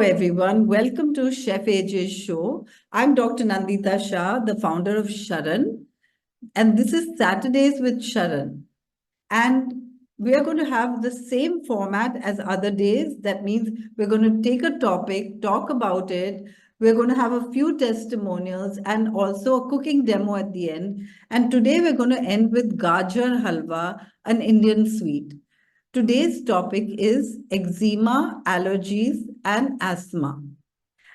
Everyone, welcome to Chef AJ's show. I'm Dr. Nandita Shah, the founder of SHARAN, and this is Saturdays with SHARAN. And we are going to have the same format as other days. That means we're going to take a topic, talk about it. We're going to have a few testimonials and also a cooking demo at the end. And today we're going to end with Gajar Halwa, an Indian sweet. Today's topic is eczema, allergies, and asthma.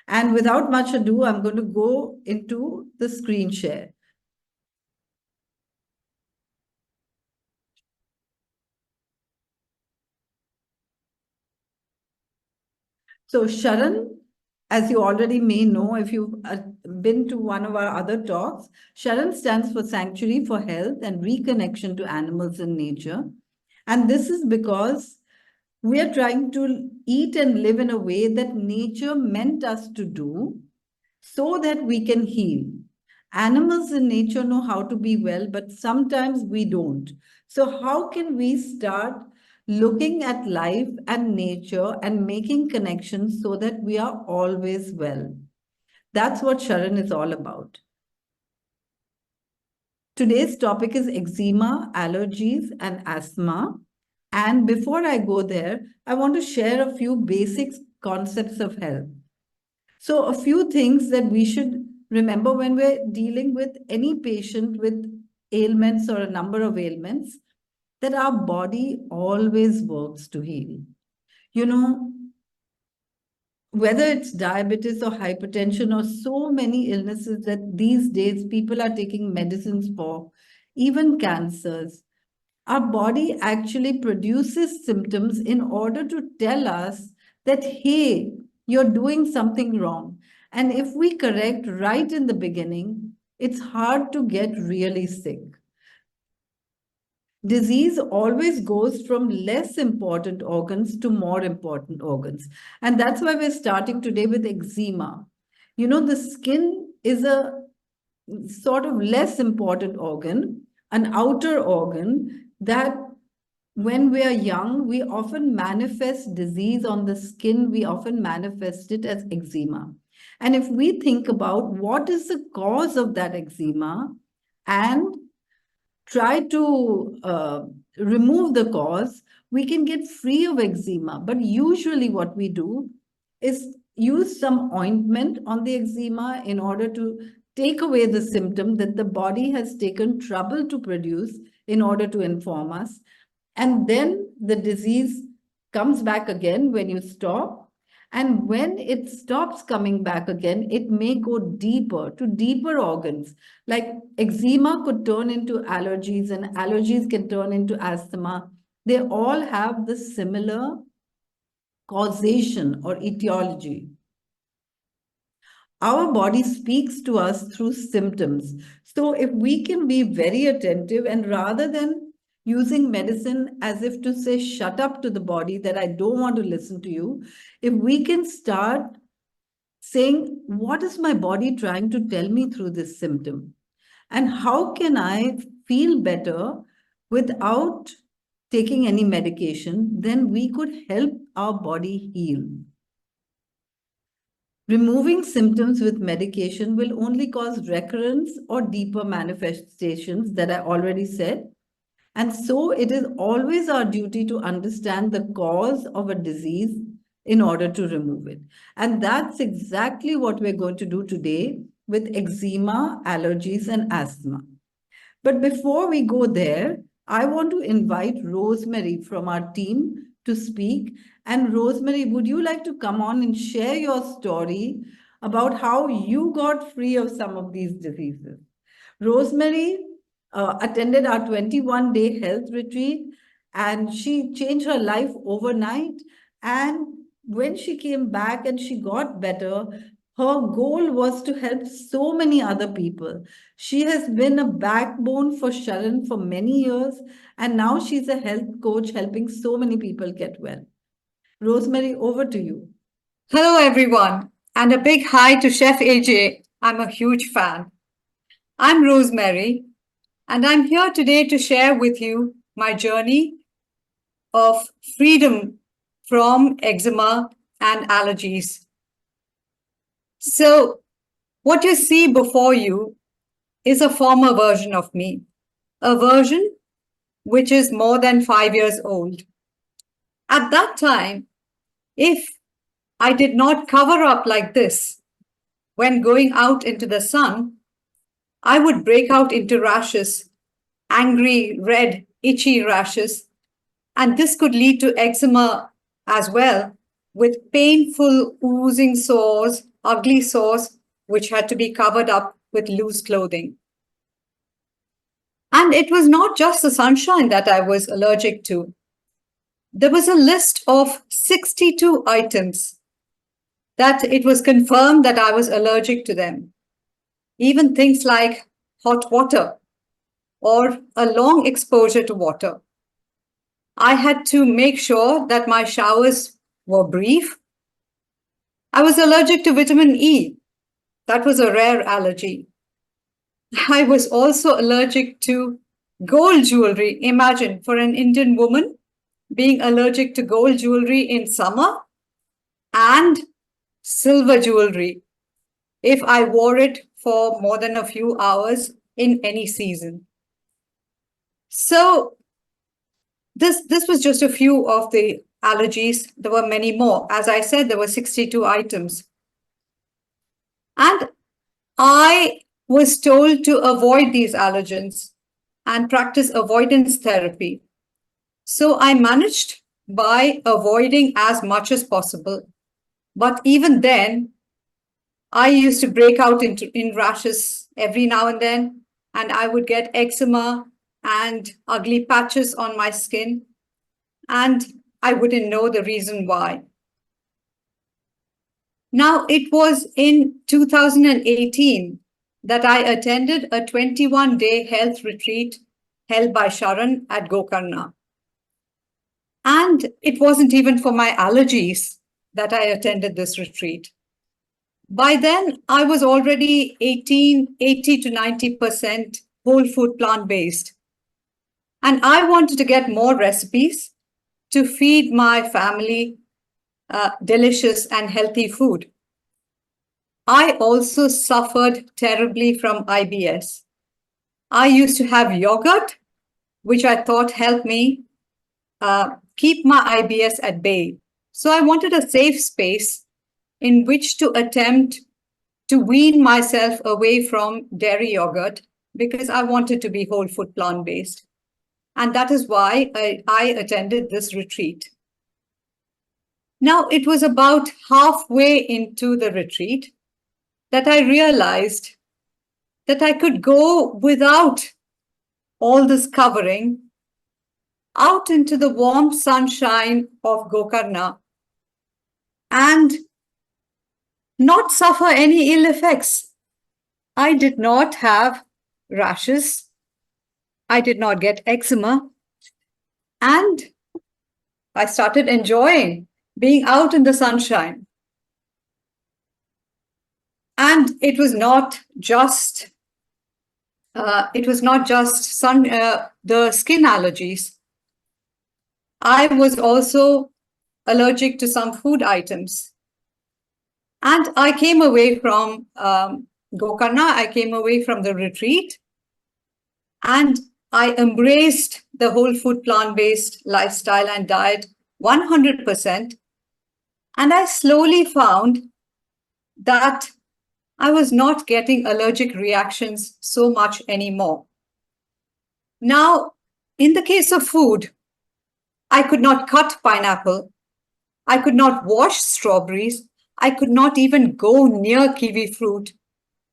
And without much ado, I'm going to go into the screen share. So SHARAN, as you already may know, if you've been to one of our other talks, SHARAN stands for Sanctuary for Health and Reconnection to Animals and Nature. And this is because we are trying to eat and live in a way that nature meant us to do so that we can heal. Animals in nature know how to be well, but sometimes we don't. So how can we start looking at life and nature and making connections so that we are always well? That's what SHARAN is all about. Today's topic is eczema, allergies, and asthma. And before I go there, I want to share a few basic concepts of health. So a few things that we should remember when we're dealing with any patient with ailments or a number of ailments, that our body always works to heal. You know, whether it's diabetes or hypertension or so many illnesses that these days people are taking medicines for, even cancers, our body actually produces symptoms in order to tell us that, hey, you're doing something wrong. And if we correct right in the beginning, it's hard to get really sick. Disease always goes from less important organs to more important organs. And that's why we're starting today with eczema. You know, the skin is a sort of less important organ, an outer organ that when we are young, we often manifest disease on the skin. We often manifest it as eczema. And if we think about what is the cause of that eczema and try to remove the cause, we can get free of eczema. But usually what we do is use some ointment on the eczema in order to take away the symptom that the body has taken trouble to produce in order to inform us. And then the disease comes back again when you stop. And when it stops coming back again, it may go deeper to deeper organs. Like eczema could turn into allergies, and allergies can turn into asthma. They all have the similar causation or etiology. Our body speaks to us through symptoms. So if we can be very attentive and rather than using medicine as if to say, shut up to the body that I don't want to listen to you, if we can start saying, what is my body trying to tell me through this symptom? And how can I feel better without taking any medication? Then we could help our body heal. Removing symptoms with medication will only cause recurrence or deeper manifestations that I already said. And so it is always our duty to understand the cause of a disease in order to remove it. And that's exactly what we're going to do today with eczema, allergies, and asthma. But before we go there, I want to invite Rosemary from our team to speak. And Rosemary, would you like to come on and share your story about how you got free of some of these diseases? Rosemary attended our 21-day health retreat and she changed her life overnight. And when she came back and she got better, her goal was to help so many other people. She has been a backbone for SHARAN for many years, and now she's a health coach helping so many people get well. Rosemary, over to you. Hello, everyone, and a big hi to Chef AJ. I'm a huge fan. I'm Rosemary, and I'm here today to share with you my journey of freedom from eczema and allergies. So what you see before you is a former version of me, a version which is more than 5 years old. At that time, if I did not cover up like this when going out into the sun, I would break out into rashes, angry, red, itchy rashes, and this could lead to eczema as well, with painful oozing sores, ugly sores, which had to be covered up with loose clothing. And it was not just the sunshine that I was allergic to. There was a list of 62 items that it was confirmed that I was allergic to them. Even things like hot water or a long exposure to water. I had to make sure that my showers were brief. I was allergic to vitamin E. That was a rare allergy. I was also allergic to gold jewelry. Imagine for an Indian woman being allergic to gold jewelry in summer and silver jewelry if I wore it for more than a few hours in any season. So this was just a few of the allergies. There were many more. As I said, there were 62 items. And I was told to avoid these allergens and practice avoidance therapy. So I managed by avoiding as much as possible. But even then, I used to break out in rashes every now and then, and I would get eczema and ugly patches on my skin, and I wouldn't know the reason why. Now, it was in 2018 that I attended a 21-day health retreat held by SHARAN at Gokarna. And it wasn't even for my allergies that I attended this retreat. By then, I was already 80 to 90% whole food plant-based. And I wanted to get more recipes to feed my family delicious and healthy food. I also suffered terribly from IBS. I used to have yogurt, which I thought helped me keep my IBS at bay. So I wanted a safe space in which to attempt to wean myself away from dairy yogurt because I wanted to be whole food plant-based. And that is why I attended this retreat. Now, it was about halfway into the retreat that I realized that I could go without all this covering out into the warm sunshine of Gokarna and not suffer any ill effects. I did not have rashes. I did not get eczema. And I started enjoying being out in the sunshine. And it was not just the skin allergies. I was also allergic to some food items. And I came away from Gokarna, I came away from the retreat, and I embraced the whole food plant-based lifestyle and diet 100%. And I slowly found that I was not getting allergic reactions so much anymore. Now, in the case of food, I could not cut pineapple. I could not wash strawberries. I could not even go near kiwi fruit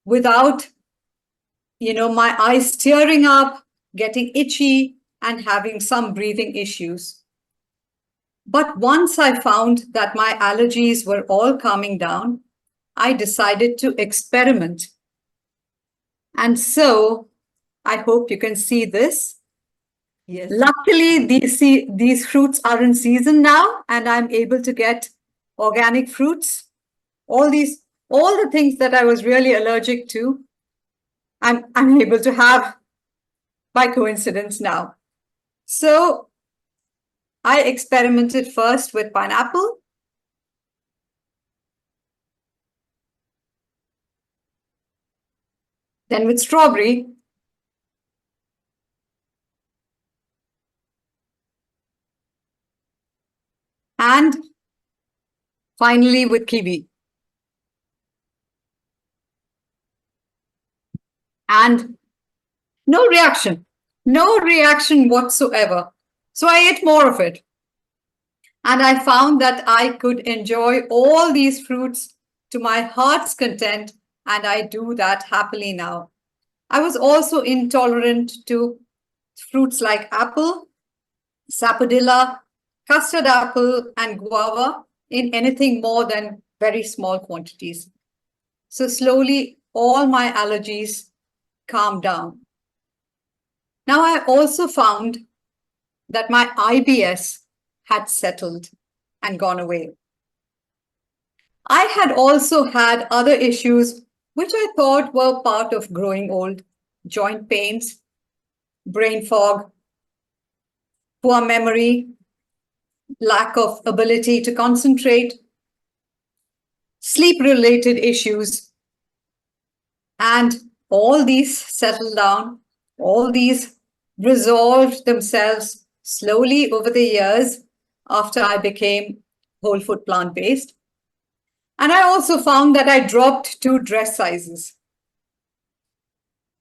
without, my eyes tearing up, getting itchy, and having some breathing issues. But once I found that my allergies were all calming down, I decided to experiment. And so I hope you can see this. Yes. Luckily, these fruits are in season now, and I'm able to get organic fruits. All the things that I was really allergic to, I'm able to have by coincidence now. So I experimented first with pineapple. then with strawberry, and finally with kiwi. And no reaction whatsoever. So I ate more of it. And I found that I could enjoy all these fruits to my heart's content, and I do that happily now. I was also intolerant to fruits like apple, sapodilla, custard apple, and guava in anything more than very small quantities. So slowly, all my allergies calmed down. Now, I also found that my IBS had settled and gone away. I had also had other issues which I thought were part of growing old: joint pains, brain fog, poor memory, lack of ability to concentrate, sleep related issues. And all these settled down, all these resolved themselves slowly over the years after I became whole food plant based. And I also found that I dropped 2 dress sizes.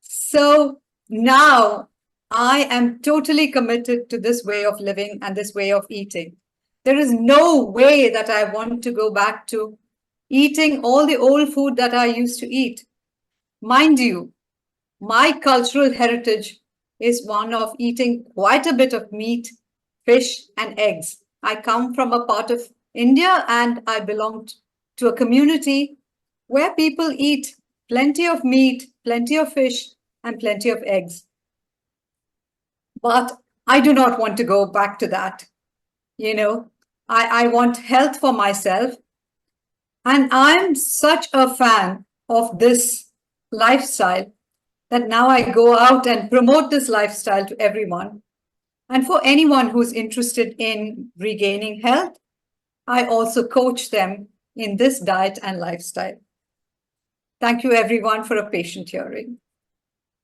So now I am totally committed to this way of living and this way of eating. There is no way that I want to go back to eating all the old food that I used to eat. Mind you, my cultural heritage is one of eating quite a bit of meat, fish, and eggs. I come from a part of India and I belong to a community where people eat plenty of meat, plenty of fish, and plenty of eggs. But I do not want to go back to that. You know, I want health for myself. And I'm such a fan of this lifestyle that now I go out and promote this lifestyle to everyone. And for anyone who's interested in regaining health, I also coach them in this diet and lifestyle. Thank you, everyone, for a patient hearing.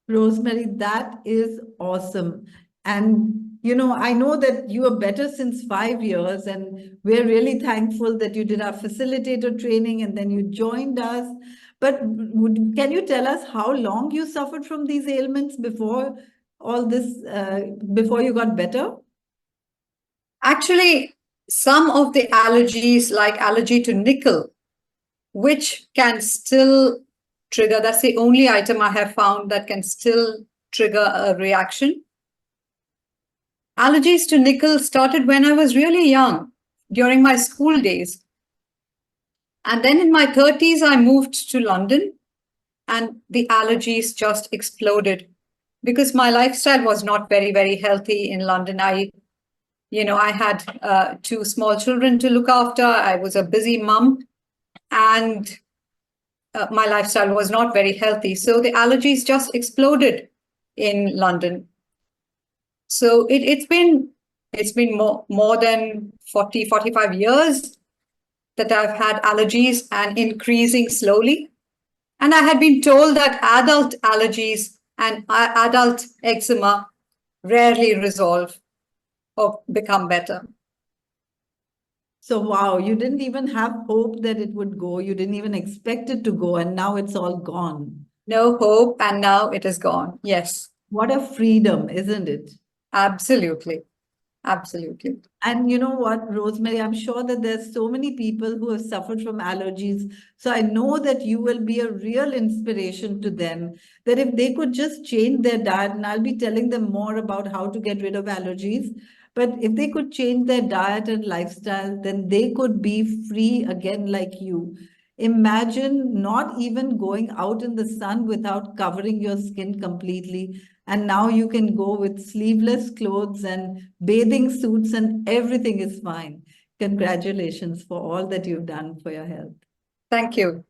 Rosemary, that is awesome. And, I know that you are better since 5 years, and we're really thankful that you did our facilitator training and then you joined us. But can you tell us how long you suffered from these ailments before all this, before you got better? Actually, some of the allergies, like allergy to nickel, which can still trigger, that's the only item I have found that can still trigger a reaction. Allergies to nickel started when I was really young, during my school days. And then in my 30s, I moved to London and the allergies just exploded because my lifestyle was not very, very healthy in London. I had 2 small children to look after. I was a busy mom and my lifestyle was not very healthy. So the allergies just exploded in London. So it's been more than 45 years that I've had allergies and increasing slowly. And I had been told that adult allergies and adult eczema rarely resolve or become better. So, wow, you didn't even have hope that it would go. You didn't even expect it to go, and now it's all gone. No hope, and now it is gone. Yes. What a freedom, isn't it? Absolutely. Absolutely. And you know what, Rosemary, I'm sure that there's so many people who have suffered from allergies. So I know that you will be a real inspiration to them, that if they could just change their diet, and I'll be telling them more about how to get rid of allergies, but if they could change their diet and lifestyle, then they could be free again like you. Imagine not even going out in the sun without covering your skin completely. And now you can go with sleeveless clothes and bathing suits, and everything is fine. Congratulations for all that you've done for your health. Thank you.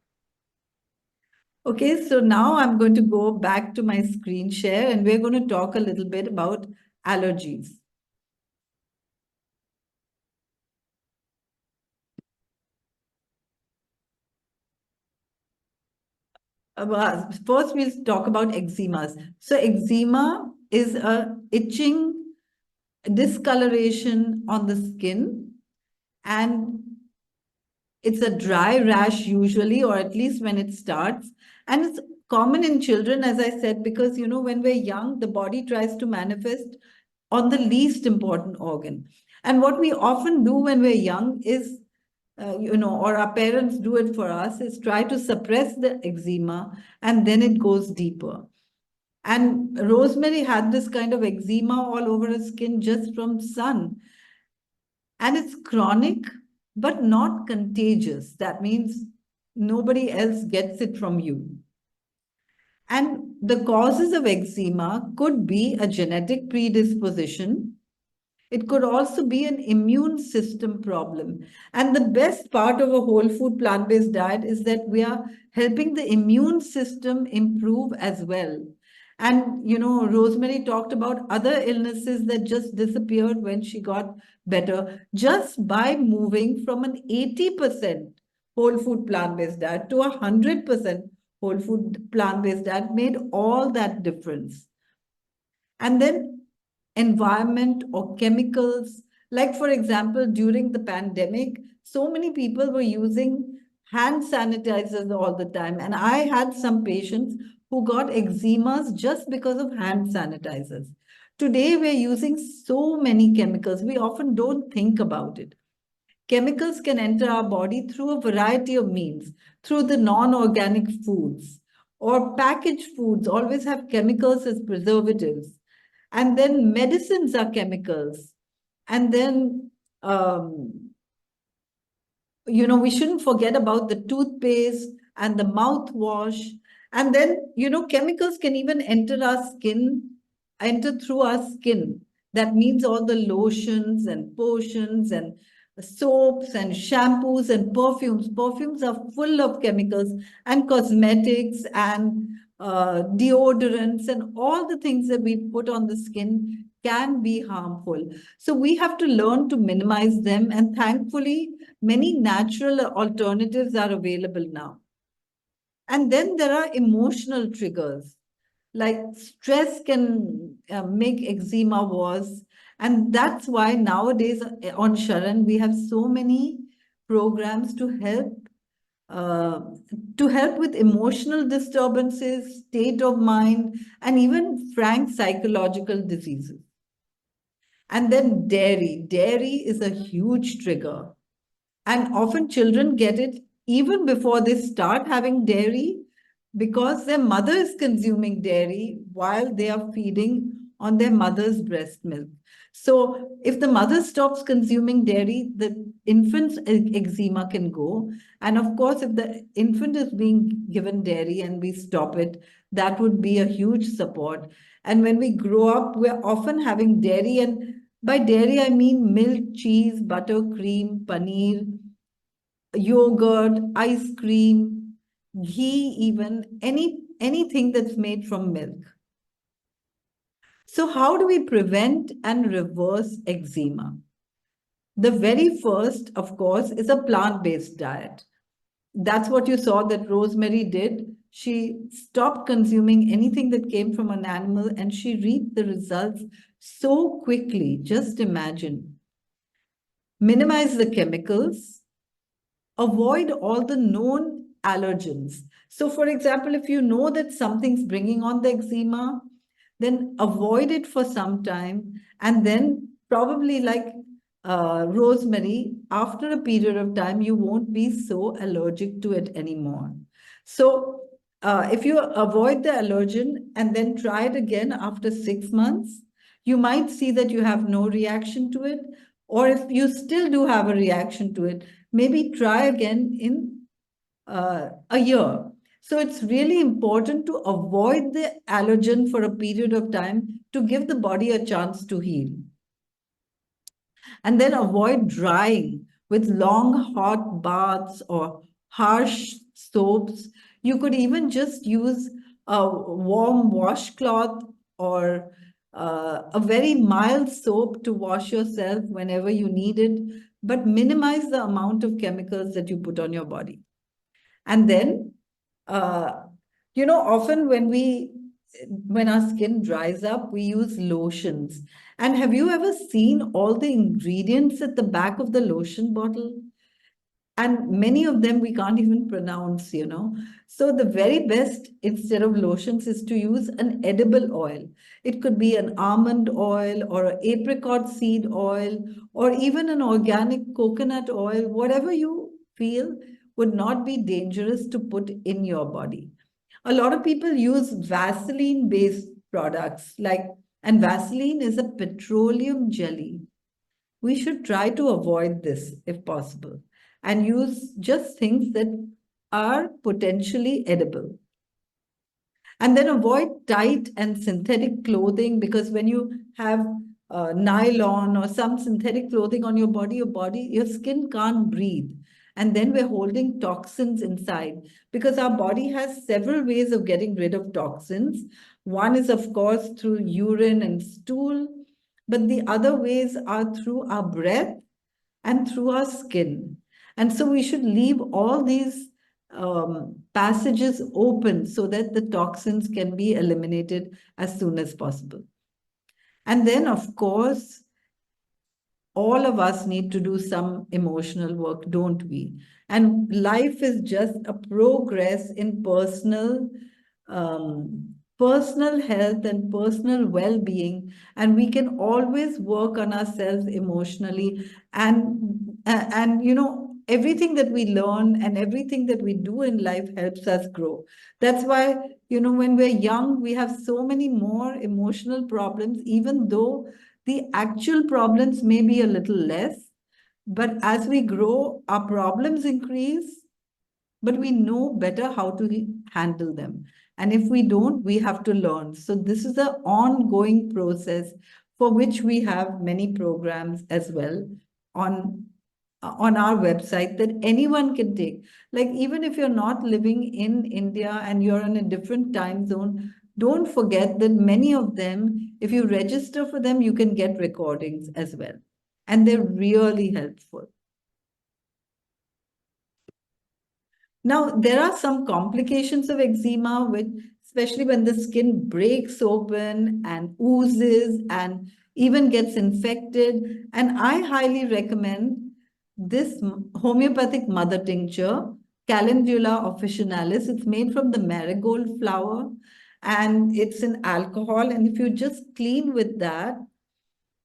Okay, so now I'm going to go back to my screen share and we're going to talk a little bit about allergies. First, we'll talk about eczemas. So eczema is a itching discoloration on the skin, and it's a dry rash usually, or at least when it starts. And it's common in children, as I said, because, when we're young, the body tries to manifest on the least important organ. And what we often do when we're young is, or our parents do it for us, is try to suppress the eczema, and then it goes deeper. And Rosemary had this kind of eczema all over her skin just from sun. And it's chronic, but not contagious. That means nobody else gets it from you. And the causes of eczema could be a genetic predisposition. It could also be an immune system problem. And the best part of a whole food plant-based diet is that we are helping the immune system improve as well. And, Rosemary talked about other illnesses that just disappeared when she got better just by moving from an 80% whole food plant-based diet to a 100% whole food plant-based diet made all that difference. And then environment or chemicals, like for example, during the pandemic, so many people were using hand sanitizers all the time. And I had some patients who got eczemas just because of hand sanitizers. Today, we're using so many chemicals. We often don't think about it. Chemicals can enter our body through a variety of means, through the non-organic foods or packaged foods always have chemicals as preservatives. And then medicines are chemicals. And then, we shouldn't forget about the toothpaste and the mouthwash. And then, chemicals can even enter through our skin. That means all the lotions and potions and soaps and shampoos and perfumes. Perfumes are full of chemicals, and cosmetics and deodorants and all the things that we put on the skin can be harmful. So we have to learn to minimize them. And thankfully, many natural alternatives are available now. And then there are emotional triggers, like stress can make eczema worse. And that's why nowadays on SHARAN, we have so many programs uh, to help with emotional disturbances, state of mind, and even frank psychological diseases. And then dairy. Dairy is a huge trigger. And often children get it even before they start having dairy because their mother is consuming dairy while they are feeding on their mother's breast milk. So if the mother stops consuming dairy, the infant's eczema can go. And of course, if the infant is being given dairy and we stop it, that would be a huge support. And when we grow up, we're often having dairy. And by dairy, I mean milk, cheese, butter, cream, paneer, yogurt, ice cream, ghee, even anything that's made from milk. So how do we prevent and reverse eczema? The very first, of course, is a plant-based diet. That's what you saw that Rosemary did. She stopped consuming anything that came from an animal and she reaped the results so quickly. Just imagine. Minimize the chemicals. Avoid all the known allergens. So for example, if you know that something's bringing on the eczema, then avoid it for some time. And then probably like Rosemary, after a period of time, you won't be so allergic to it anymore. So if you avoid the allergen and then try it again after 6 months, you might see that you have no reaction to it. Or if you still do have a reaction to it, maybe try again in a year. So it's really important to avoid the allergen for a period of time to give the body a chance to heal. And then avoid drying with long hot baths or harsh soaps. You could even just use a warm washcloth or a very mild soap to wash yourself whenever you need it, but minimize the amount of chemicals that you put on your body. And then, Often when our skin dries up, we use lotions. And have you ever seen all the ingredients at the back of the lotion bottle? And many of them we can't even pronounce. So the very best instead of lotions is to use an edible oil. It could be an almond oil or an apricot seed oil or even an organic coconut oil, whatever you feel would not be dangerous to put in your body. A lot of people use Vaseline based products and Vaseline is a petroleum jelly. We should try to avoid this if possible and use just things that are potentially edible. And then avoid tight and synthetic clothing, because when you have nylon or some synthetic clothing on your skin can't breathe. And then we're holding toxins inside, because our body has several ways of getting rid of toxins. One is, of course, through urine and stool, but the other ways are through our breath and through our skin. And so we should leave all these passages open so that the toxins can be eliminated as soon as possible. And then, of course, all of us need to do some emotional work, don't we? And life is just a progress in personal health and personal well-being, and we can always work on ourselves emotionally. And everything that we learn and everything that we do in life helps us grow. That's why when we're young, we have so many more emotional problems, even though the actual problems may be a little less. But as we grow, our problems increase, but we know better how to handle them. And if we don't, we have to learn. So this is an ongoing process for which we have many programs as well on our website that anyone can take. Like, even if you're not living in India and you're in a different time zone, don't forget that many of them, if you register for them, you can get recordings as well. And they're really helpful. Now, there are some complications of eczema, especially when the skin breaks open and oozes and even gets infected. And I highly recommend this homeopathic mother tincture, Calendula officinalis. It's made from the marigold flower and it's in alcohol. And if you just clean with that,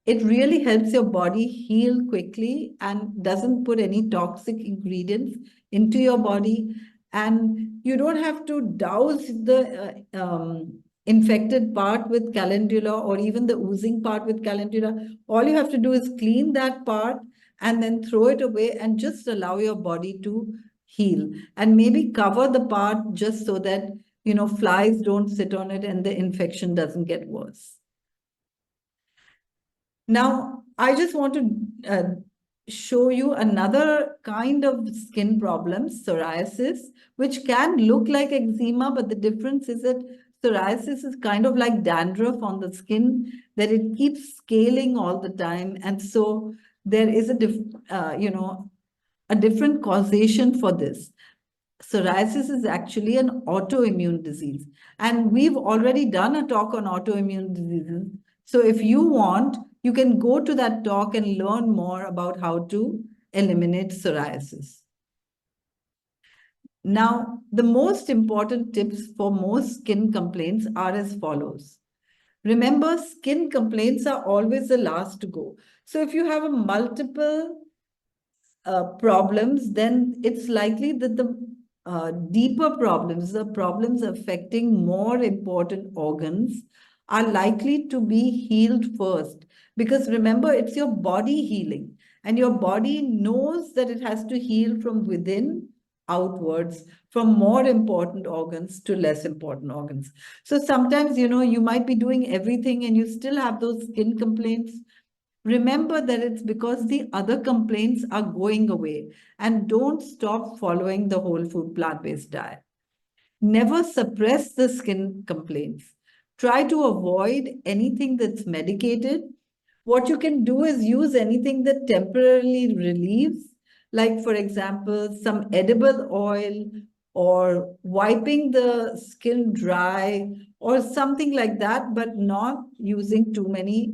it really helps your body heal quickly and doesn't put any toxic ingredients into your body. And you don't have to douse the infected part with calendula or even the oozing part with calendula. All you have to do is clean that part and then throw it away and just allow your body to heal. And maybe cover the part just so that, flies don't sit on it and the infection doesn't get worse. Now, I just want to show you another kind of skin problem, psoriasis, which can look like eczema, but the difference is that psoriasis is kind of like dandruff on the skin, that it keeps scaling all the time. And so there is a different causation for this. Psoriasis is actually an autoimmune disease. And we've already done a talk on autoimmune diseases. So if you want, you can go to that talk and learn more about how to eliminate psoriasis. Now, the most important tips for most skin complaints are as follows. Remember, skin complaints are always the last to go. So if you have a multiple problems, then it's likely that the deeper problems, the problems affecting more important organs, are likely to be healed first. Because remember, it's your body healing, and your body knows that it has to heal from within outwards, from more important organs to less important organs. So sometimes, you might be doing everything and you still have those skin complaints. Remember that it's because the other complaints are going away, and don't stop following the whole food plant-based diet. Never suppress the skin complaints. Try to avoid anything that's medicated. What you can do is use anything that temporarily relieves, like, for example, some edible oil or wiping the skin dry or something like that, but not using too many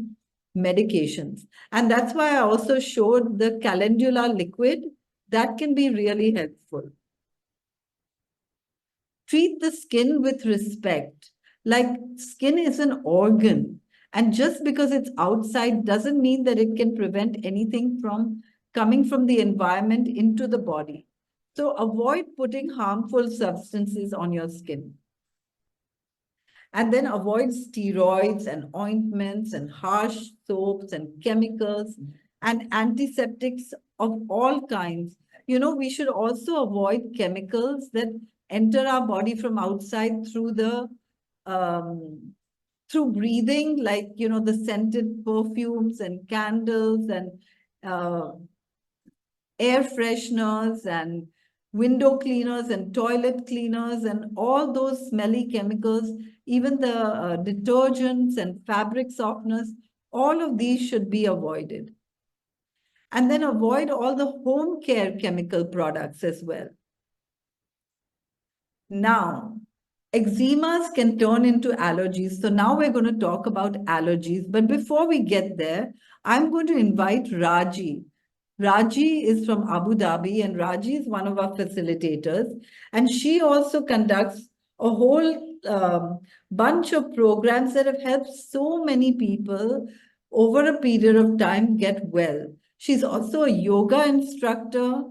medications. And that's why I also showed the calendula liquid that can be really helpful. Treat the skin with respect. Like skin is an organ. And just because it's outside doesn't mean that it can prevent anything from coming from the environment into the body. So avoid putting harmful substances on your skin. And then avoid steroids and ointments and harsh soaps and chemicals and antiseptics of all kinds. We should also avoid chemicals that enter our body from outside through the through breathing, like the scented perfumes and candles and uh, air fresheners and window cleaners and toilet cleaners and all those smelly chemicals, even the detergents and fabric softeners, all of these should be avoided. And then avoid all the home care chemical products as well. Now, eczemas can turn into allergies. So now we're going to talk about allergies. But before we get there, I'm going to invite Raji. Raji is from Abu Dhabi, and Raji is one of our facilitators. And she also conducts a whole bunch of programs that have helped so many people over a period of time get well. She's also a yoga instructor,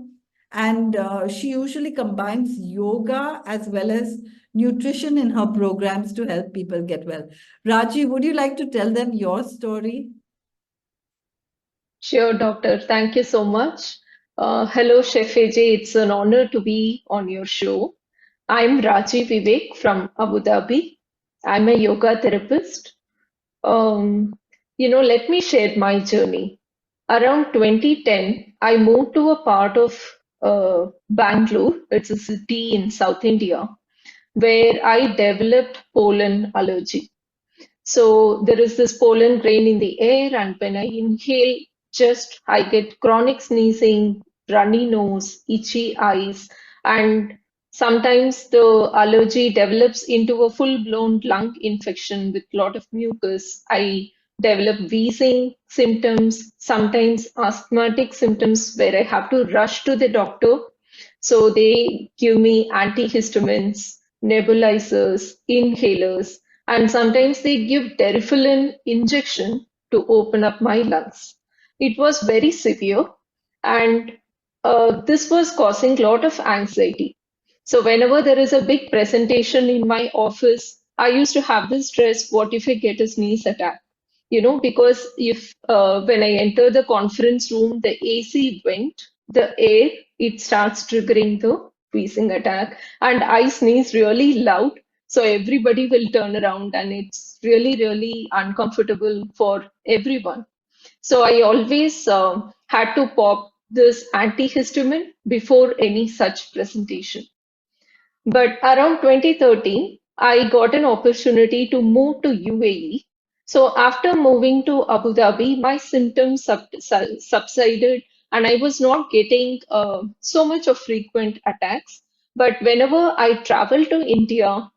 and she usually combines yoga as well as nutrition in her programs to help people get well. Raji, would you like to tell them your story? Sure, doctor. Thank you so much. Hello, Chef AJ. It's an honor to be on your show. I'm Raji Vivek from Abu Dhabi. I'm a yoga therapist. Let me share my journey. Around 2010, I moved to a part of Bangalore. It's a city in South India where I developed pollen allergy. So there is this pollen grain in the air, and when I inhale, just I get chronic sneezing, runny nose, itchy eyes, and sometimes the allergy develops into a full-blown lung infection with lot of mucus. I develop wheezing symptoms, sometimes asthmatic symptoms where I have to rush to the doctor. So they give me antihistamines, nebulizers, inhalers, and sometimes they give Terifilin injection to open up my lungs. It was very severe, and this was causing a lot of anxiety. So whenever there is a big presentation in my office, I used to have this stress, what if I get a sneeze attack? Because if when I enter the conference room, the AC went, the air, it starts triggering the wheezing attack, and I sneeze really loud, so everybody will turn around, and it's really, really uncomfortable for everyone. So I always had to pop this antihistamine before any such presentation. But around 2013, I got an opportunity to move to UAE. So after moving to Abu Dhabi, my symptoms subsided, and I was not getting so much of frequent attacks. But whenever I travel to India,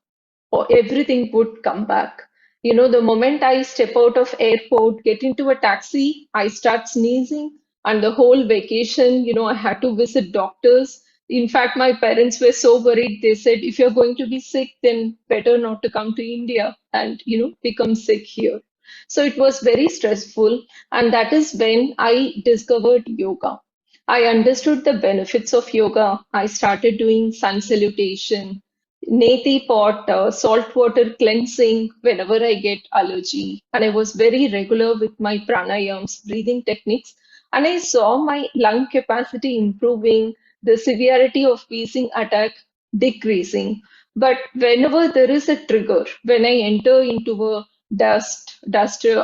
or everything would come back. The moment I step out of airport, get into a taxi, I start sneezing, and the whole vacation, I had to visit doctors. In fact, my parents were so worried. They said, if you're going to be sick, then better not to come to India and, become sick here. So it was very stressful. And that is when I discovered yoga. I understood the benefits of yoga. I started doing sun salutation, Neti pot, saltwater cleansing whenever I get allergy. And I was very regular with my pranayams, breathing techniques. And I saw my lung capacity improving, the severity of wheezing attack decreasing. But whenever there is a trigger, when I enter into a dust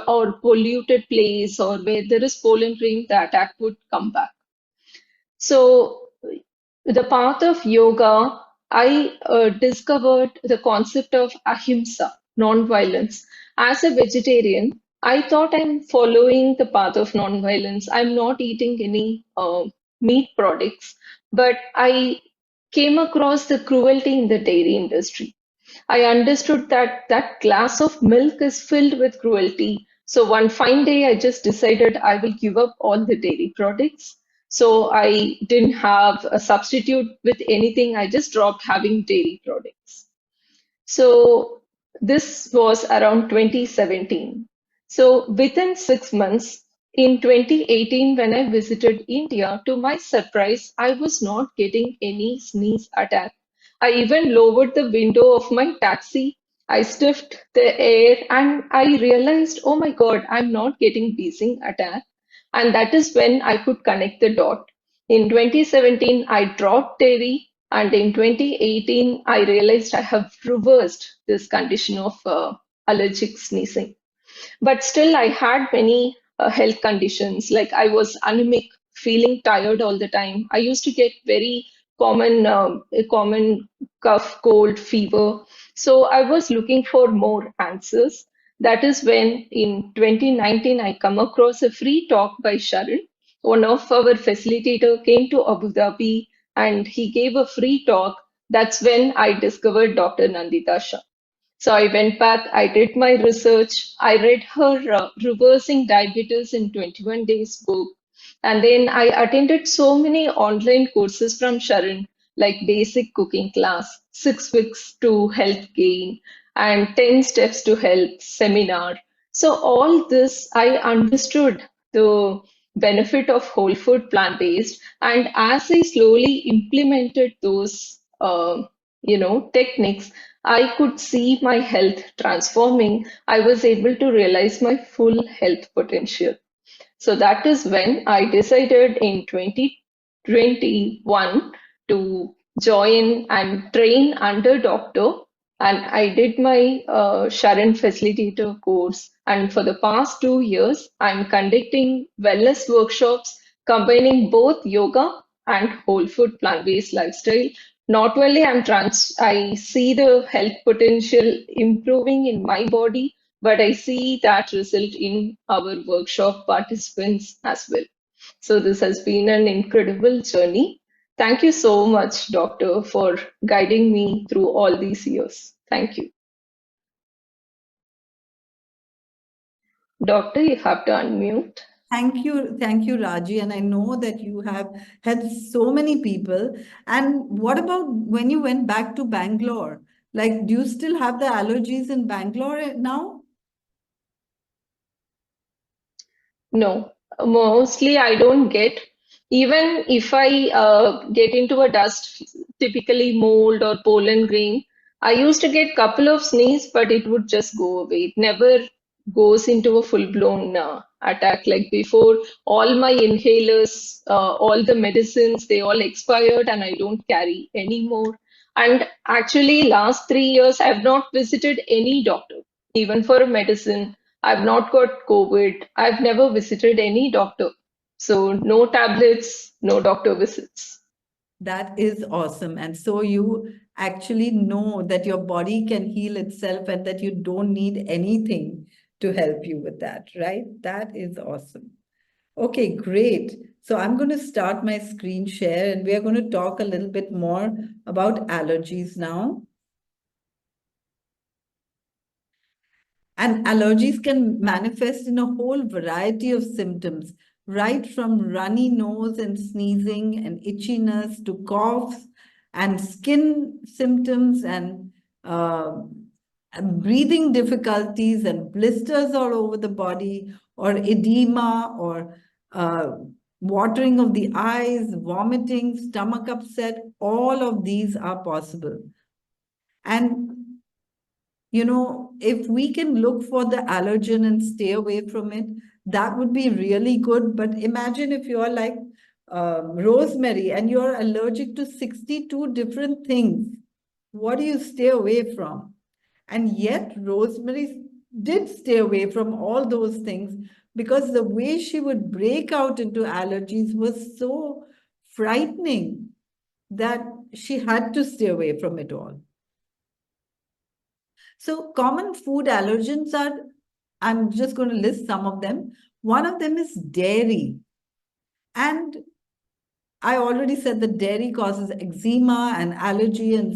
or polluted place or where there is pollen rain, the attack would come back. So, the path of yoga, I discovered the concept of ahimsa, non-violence. As a vegetarian, I thought I'm following the path of non-violence. I'm not eating any meat products, but I came across the cruelty in the dairy industry. I understood that that glass of milk is filled with cruelty. So one fine day, I just decided I will give up all the dairy products. So I didn't have a substitute with anything. I just dropped having dairy products. So this was around 2017. So within 6 months, in 2018, when I visited India, to my surprise, I was not getting any sneeze attack. I even lowered the window of my taxi. I sniffed the air and I realized, oh my God, I'm not getting wheezing attack. And that is when I could connect the dot. In 2017, I dropped dairy, and in 2018, I realized I have reversed this condition of allergic sneezing. But still, I had many health conditions. Like I was anemic, feeling tired all the time. I used to get very a common cough, cold, fever. So I was looking for more answers. That is when in 2019 I come across a free talk by Sharan. One of our facilitator came to Abu Dhabi and he gave a free talk. That's when I discovered Dr. Nandita Shah. So I went back, I did my research, I read her Reversing Diabetes in 21 Days book, and then I attended so many online courses from Sharan, like basic cooking class, 6 weeks to health gain, and 10 steps to health seminar. So all this, I understood the benefit of whole food plant-based, and as I slowly implemented those, techniques, I could see my health transforming. I was able to realize my full health potential. So that is when I decided in 2021 to join and train under doctor. And I did my Sharan facilitator course. And for the past 2 years, I'm conducting wellness workshops combining both yoga and whole food plant-based lifestyle. Not only I see the health potential improving in my body, but I see that result in our workshop participants as well. So this has been an incredible journey. Thank you so much, Doctor, for guiding me through all these years. Thank you. Doctor, you have to unmute. Thank you, Raji. And I know that you have helped so many people. And what about when you went back to Bangalore? Like, do you still have the allergies in Bangalore now? No, mostly I don't get. Even if I get into a dust, typically mold or pollen grain, I used to get couple of sneeze, but it would just go away. It never goes into a full-blown attack like before. All my inhalers, all the medicines, they all expired and I don't carry anymore. And actually, last 3 years, I've not visited any doctor, even for a medicine. I've not got COVID. I've never visited any doctor. So no tablets, no doctor visits. That is awesome. And so you actually know that your body can heal itself and that you don't need anything to help you with that, right? That is awesome. Okay, great. So I'm going to start my screen share and we are going to talk a little bit more about allergies now. And allergies can manifest in a whole variety of symptoms, right from runny nose and sneezing and itchiness to coughs and skin symptoms and breathing difficulties and blisters all over the body, or edema, or watering of the eyes, vomiting, stomach upset. All of these are possible. And if we can look for the allergen and stay away from it, that would be really good. But imagine if you're like Rosemary and you're allergic to 62 different things. What do you stay away from? And yet, Rosemary did stay away from all those things because the way she would break out into allergies was so frightening that she had to stay away from it all. So common food allergens are, I'm just going to list some of them. One of them is dairy. And I already said that dairy causes eczema and allergy and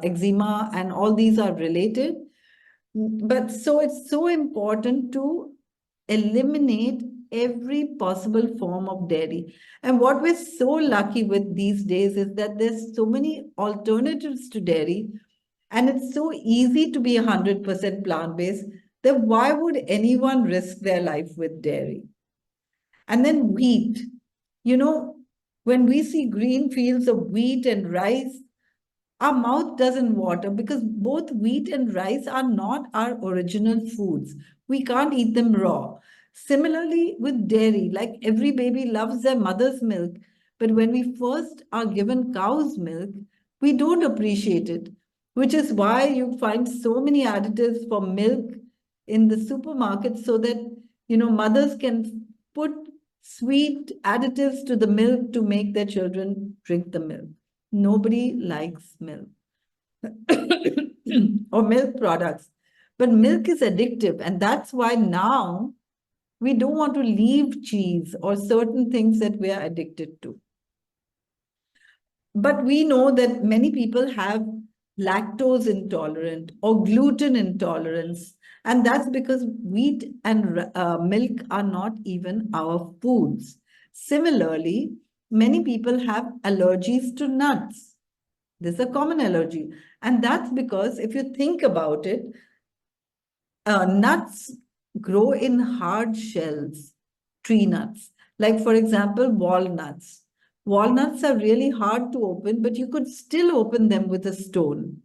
eczema, and all these are related. But so it's so important to eliminate every possible form of dairy. And what we're so lucky with these days is that there's so many alternatives to dairy, and it's so easy to be 100% plant-based, that why would anyone risk their life with dairy? And then wheat. You know, when we see green fields of wheat and rice, our mouth doesn't water because both wheat and rice are not our original foods. We can't eat them raw. Similarly, with dairy, like every baby loves their mother's milk, but when we first are given cow's milk, we don't appreciate it, which is why you find so many additives for milk in the supermarket so that, mothers can put sweet additives to the milk to make their children drink the milk. Nobody likes milk or milk products. But milk is addictive. And that's why now we don't want to leave cheese or certain things that we are addicted to. But we know that many people have lactose intolerant or gluten intolerance. And that's because wheat and milk are not even our foods. Similarly, many people have allergies to nuts. This is a common allergy. And that's because if you think about it, nuts grow in hard shells, tree nuts. Like, for example, walnuts. Walnuts are really hard to open, but you could still open them with a stone.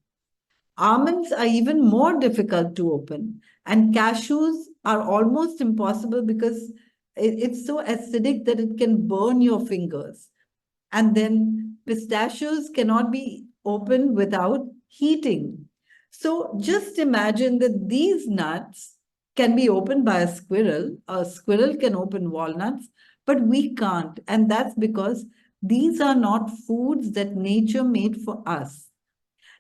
Almonds are even more difficult to open. And cashews are almost impossible because it's so acidic that it can burn your fingers. And then pistachios cannot be opened without heating. So just imagine that these nuts can be opened by a squirrel. A squirrel can open walnuts, but we can't. And that's because these are not foods that nature made for us.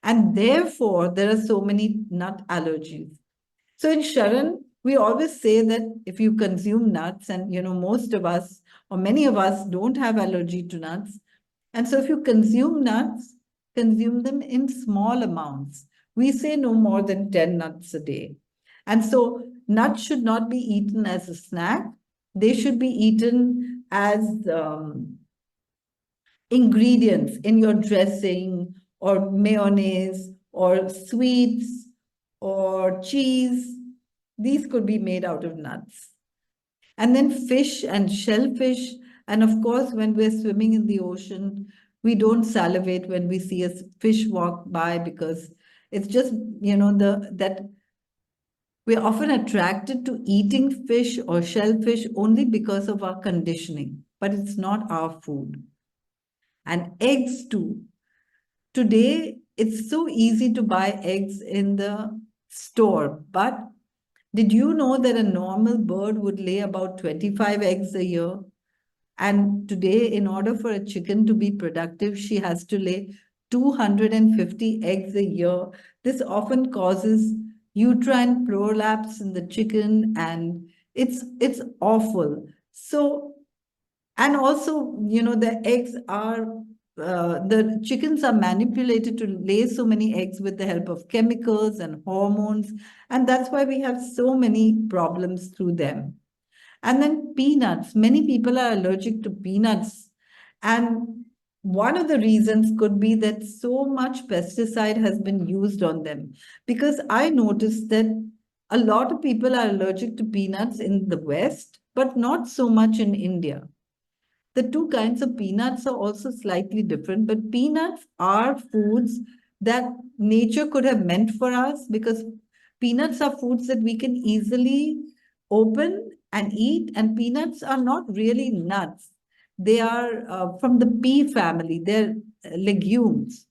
And therefore, there are so many nut allergies. So in SHARAN, we always say that if you consume nuts, and most of us or many of us don't have allergy to nuts, and so if you consume nuts, consume them in small amounts. We say no more than 10 nuts a day. And so nuts should not be eaten as a snack. They should be eaten as ingredients in your dressing or mayonnaise or sweets or cheese. These could be made out of nuts. And then fish and shellfish. And of course, when we're swimming in the ocean, we don't salivate when we see a fish walk by because it's just, that we're often attracted to eating fish or shellfish only because of our conditioning, but it's not our food. And eggs too. Today, it's so easy to buy eggs in the store, but did you know that a normal bird would lay about 25 eggs a year? And today, in order for a chicken to be productive, she has to lay 250 eggs a year. This often causes uterine prolapse in the chicken, and it's awful. So, and also, the eggs are the chickens are manipulated to lay so many eggs with the help of chemicals and hormones. And that's why we have so many problems through them. And then peanuts. Many people are allergic to peanuts. And one of the reasons could be that so much pesticide has been used on them. Because I noticed that a lot of people are allergic to peanuts in the West, but not so much in India. The two kinds of peanuts are also slightly different, but peanuts are foods that nature could have meant for us because peanuts are foods that we can easily open and eat, and peanuts are not really nuts. They are from the pea family, they're legumes.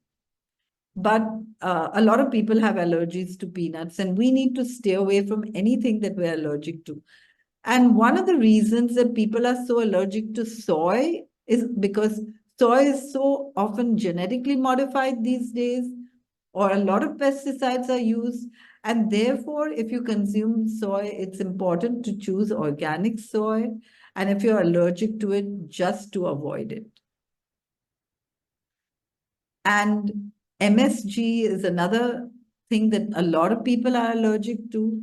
But a lot of people have allergies to peanuts, and we need to stay away from anything that we're allergic to. And one of the reasons that people are so allergic to soy is because soy is so often genetically modified these days, or a lot of pesticides are used. And therefore, if you consume soy, it's important to choose organic soy. And if you're allergic to it, just to avoid it. And MSG is another thing that a lot of people are allergic to.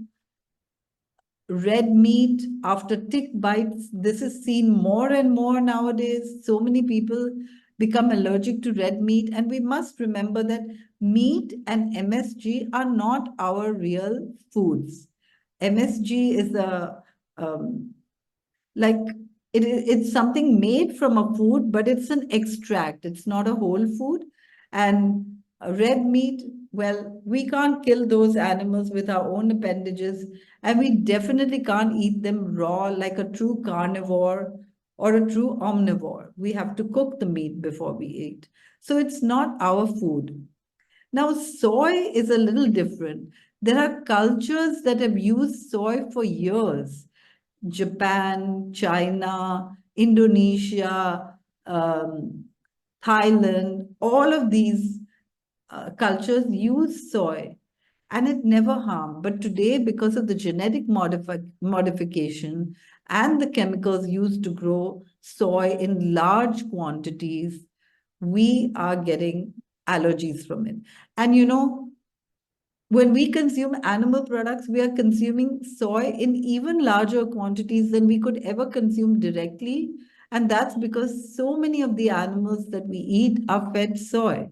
Red meat after tick bites, this is seen more and more nowadays. So many people become allergic to red meat, and we must remember that meat and MSG are not our real foods. MSG is like it's something made from a food, but it's an extract. It's not a whole food. And red meat, well, we can't kill those animals with our own appendages, and we definitely can't eat them raw like a true carnivore or a true omnivore. We have to cook the meat before we eat. So it's not our food. Now, soy is a little different. There are cultures that have used soy for years. Japan, China, Indonesia, Thailand, all of these cultures use soy and it never harmed. But today, because of the genetic modification and the chemicals used to grow soy in large quantities, we are getting allergies from it. And when we consume animal products, we are consuming soy in even larger quantities than we could ever consume directly. And that's because so many of the animals that we eat are fed soy.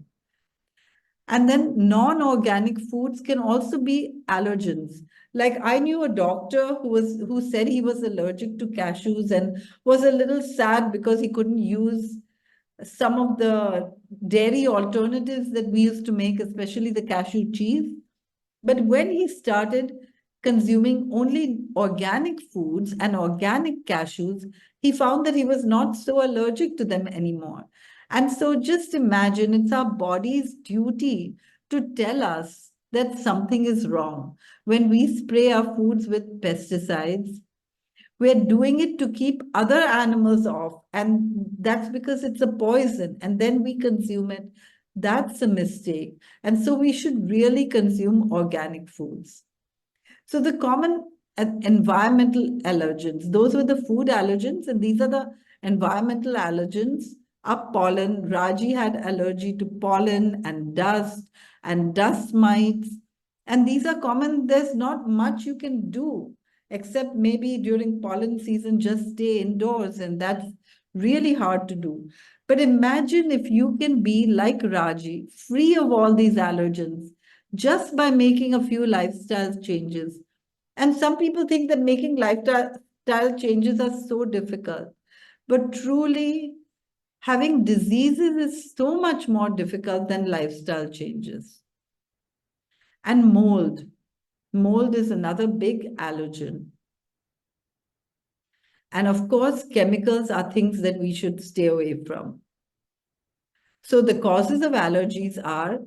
And then non-organic foods can also be allergens. Like I knew a doctor who said he was allergic to cashews and was a little sad because he couldn't use some of the dairy alternatives that we used to make, especially the cashew cheese. But when he started consuming only organic foods and organic cashews, he found that he was not so allergic to them anymore. And so just imagine it's our body's duty to tell us that something is wrong. When we spray our foods with pesticides, we're doing it to keep other animals off. And that's because it's a poison. And then we consume it. That's a mistake. And so we should really consume organic foods. So the common environmental allergens, those were the food allergens, and these are the environmental allergens are pollen. Raji had allergy to pollen and dust mites. And these are common. There's not much you can do except maybe during pollen season, just stay indoors. And that's really hard to do. But imagine if you can be like Raji, free of all these allergens, just by making a few lifestyle changes. And some people think that making lifestyle changes are so difficult. But truly, having diseases is so much more difficult than lifestyle changes. And mold. Mold is another big allergen. And of course, chemicals are things that we should stay away from. So the causes of allergies are,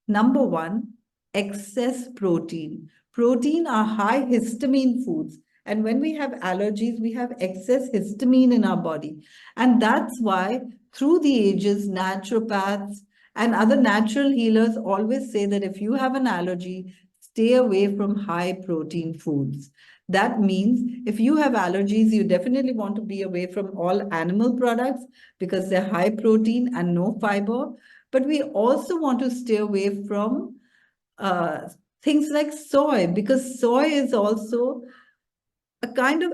number one, excess protein. Protein are high histamine foods. And when we have allergies, we have excess histamine in our body. And that's why through the ages, naturopaths and other natural healers always say that if you have an allergy, stay away from high protein foods. That means if you have allergies, you definitely want to be away from all animal products because they're high protein and no fiber. But we also want to stay away from things like soy, because soy is also a kind of,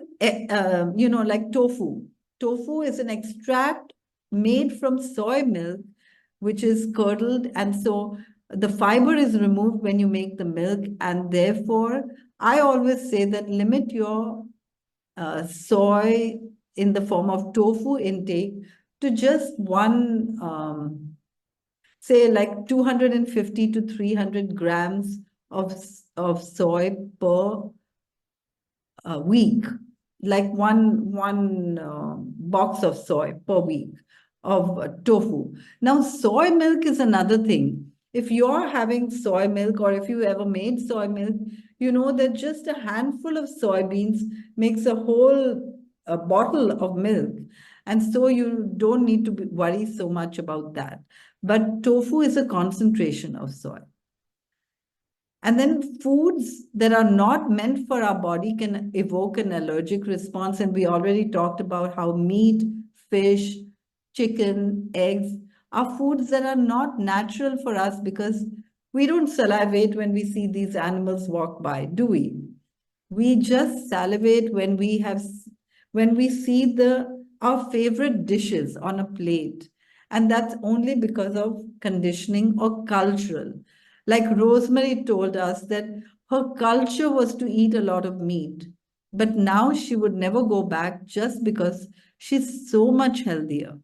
like tofu. Tofu is an extract made from soy milk, which is curdled. And so the fiber is removed when you make the milk. And therefore, I always say that limit your soy in the form of tofu intake to just one, say like 250 to 300 grams of soy per week, like one box of soy per week of tofu. Now, soy milk is another thing. If you're having soy milk or if you ever made soy milk, you know that just a handful of soybeans makes a whole bottle of milk. And so you don't need to worry so much about that. But tofu is a concentration of soy. And then foods that are not meant for our body can evoke an allergic response. And we already talked about how meat, fish, chicken, eggs are foods that are not natural for us because we don't salivate when we see these animals walk by, do we? We just salivate when when we see our favorite dishes on a plate. And that's only because of conditioning or cultural. Like Rosemary told us that her culture was to eat a lot of meat, but now she would never go back just because she's so much healthier.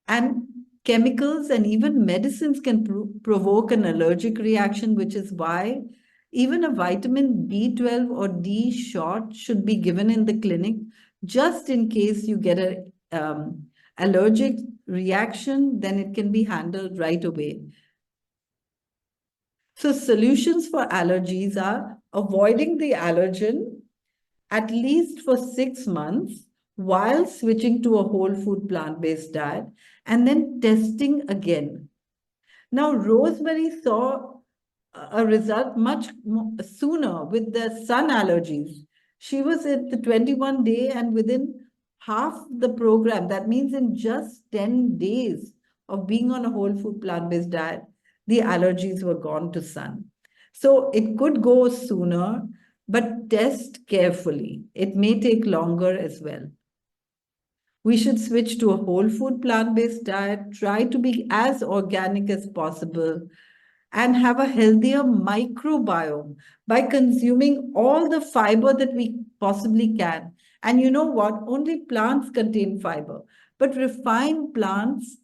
And chemicals and even medicines can provoke an allergic reaction, which is why even a vitamin B12 or D shot should be given in the clinic just in case you get a allergic reaction, then it can be handled right away. So solutions for allergies are avoiding the allergen at least for 6 months while switching to a whole food plant-based diet and then testing again. Now, Rosemary saw a result much sooner with the sun allergies. She was at the 21 day and within half the program, that means in just 10 days of being on a whole food plant-based diet, the allergies were gone to sun. So it could go sooner, but test carefully. It may take longer as well. We should switch to a whole food plant-based diet, try to be as organic as possible, and have a healthier microbiome by consuming all the fiber that we possibly can. And you know what? Only plants contain fiber, but refined plants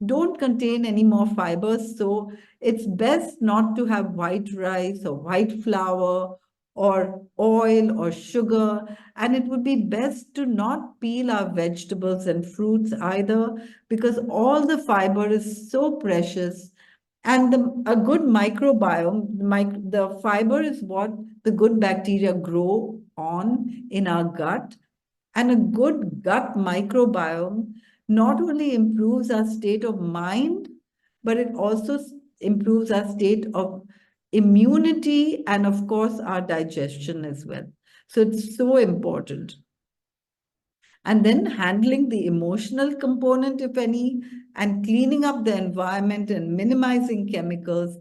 don't contain any more fibers. So it's best not to have white rice or white flour or oil or sugar. And it would be best to not peel our vegetables and fruits either, because all the fiber is so precious. And a good microbiome, the fiber is what the good bacteria grow on in our gut. And a good gut microbiome not only improves our state of mind, but it also improves our state of immunity and, of course, our digestion as well. So it's so important. And then handling the emotional component, if any, and cleaning up the environment and minimizing chemicals,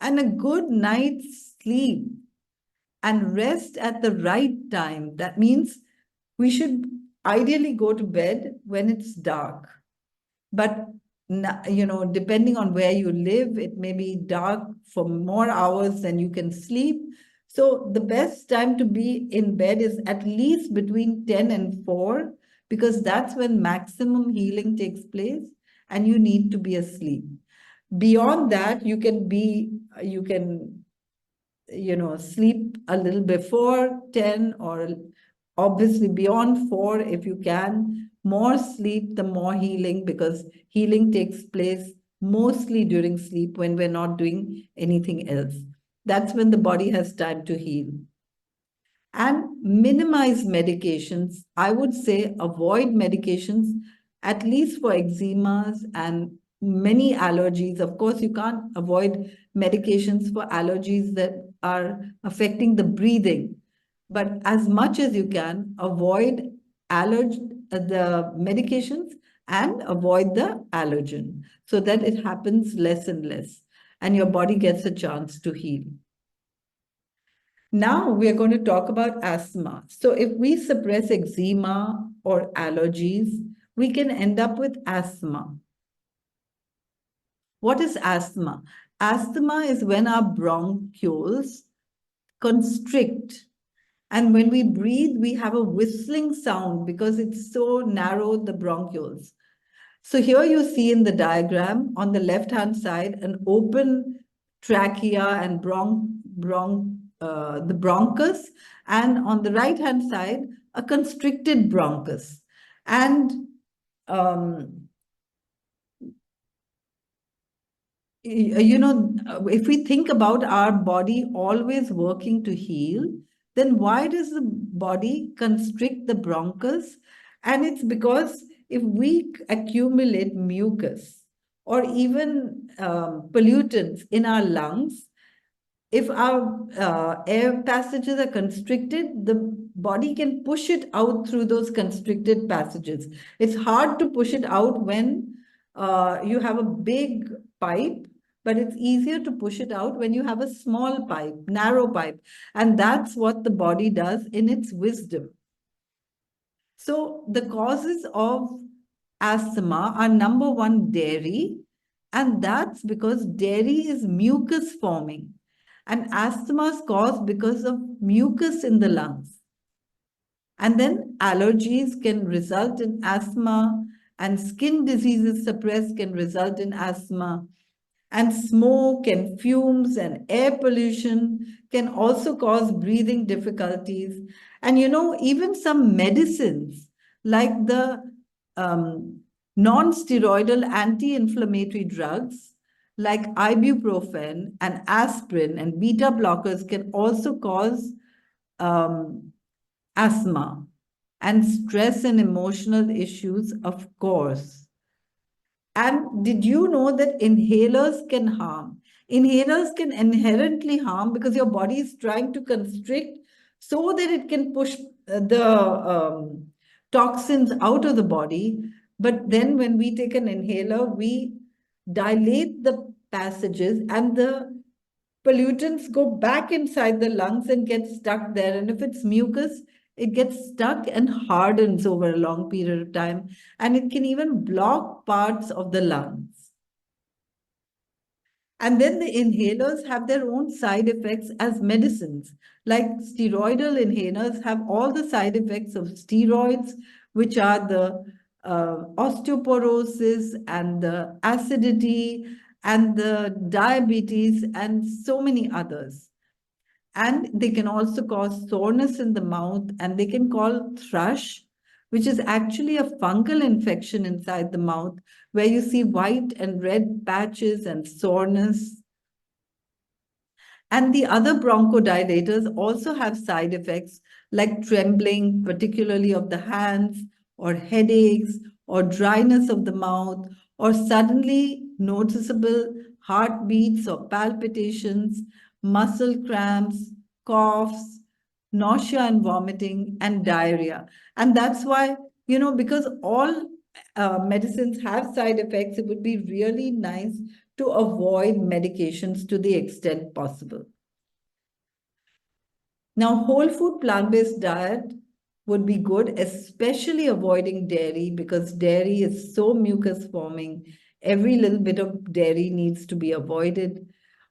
and a good night's sleep and rest at the right time. That means we should ideally go to bed when it's dark. But depending on where you live, it may be dark for more hours than you can sleep. So the best time to be in bed is at least between 10 and 4, because that's when maximum healing takes place and you need to be asleep. Beyond that, you can sleep a little before 10, or obviously beyond 4 if you can. More sleep, the more healing, because healing takes place mostly during sleep when we're not doing anything else. That's when the body has time to heal. And minimize medications. I would say avoid medications, at least for eczemas and many allergies. Of course, you can't avoid medications for allergies that are affecting the breathing. But as much as you can, avoid the medications and avoid the allergen so that it happens less and less and your body gets a chance to heal. Now we are going to talk about asthma. So if we suppress eczema or allergies, we can end up with asthma. What is asthma? Asthma is when our bronchioles constrict. And when we breathe, we have a whistling sound because it's so narrow, the bronchioles. So here you see in the diagram on the left-hand side, an open trachea and the bronchus, and on the right-hand side, a constricted bronchus. And if we think about our body always working to heal, then why does the body constrict the bronchus? And it's because if we accumulate mucus or even pollutants in our lungs, if our air passages are constricted, the body can push it out through those constricted passages. It's hard to push it out when you have a big pipe, but it's easier to push it out when you have a small pipe, narrow pipe. And that's what the body does in its wisdom. So the causes of asthma are number one, dairy. And that's because dairy is mucus forming. And asthma is caused because of mucus in the lungs. And then allergies can result in asthma, and skin diseases suppressed can result in asthma. And smoke and fumes and air pollution can also cause breathing difficulties. And even some medicines like the non-steroidal anti-inflammatory drugs like ibuprofen and aspirin and beta blockers can also cause asthma, and stress and emotional issues, of course. And did you know that inhalers can harm? Inhalers can inherently harm because your body is trying to constrict so that it can push the toxins out of the body. But then when we take an inhaler, we dilate the passages and the pollutants go back inside the lungs and get stuck there. And if it's mucus, it gets stuck and hardens over a long period of time, and it can even block parts of the lungs. And then the inhalers have their own side effects as medicines. Like steroidal inhalers have all the side effects of steroids, which are the osteoporosis and the acidity and the diabetes and so many others. And they can also cause soreness in the mouth, and they can cause thrush, which is actually a fungal infection inside the mouth where you see white and red patches and soreness. And the other bronchodilators also have side effects like trembling, particularly of the hands, or headaches, or dryness of the mouth, or suddenly noticeable heartbeats or palpitations, muscle cramps, coughs, nausea and vomiting, and diarrhea. And that's why, because all medicines have side effects, it would be really nice to avoid medications to the extent possible. Now, whole food plant-based diet would be good, especially avoiding dairy, because dairy is so mucus forming. Every little bit of dairy needs to be avoided.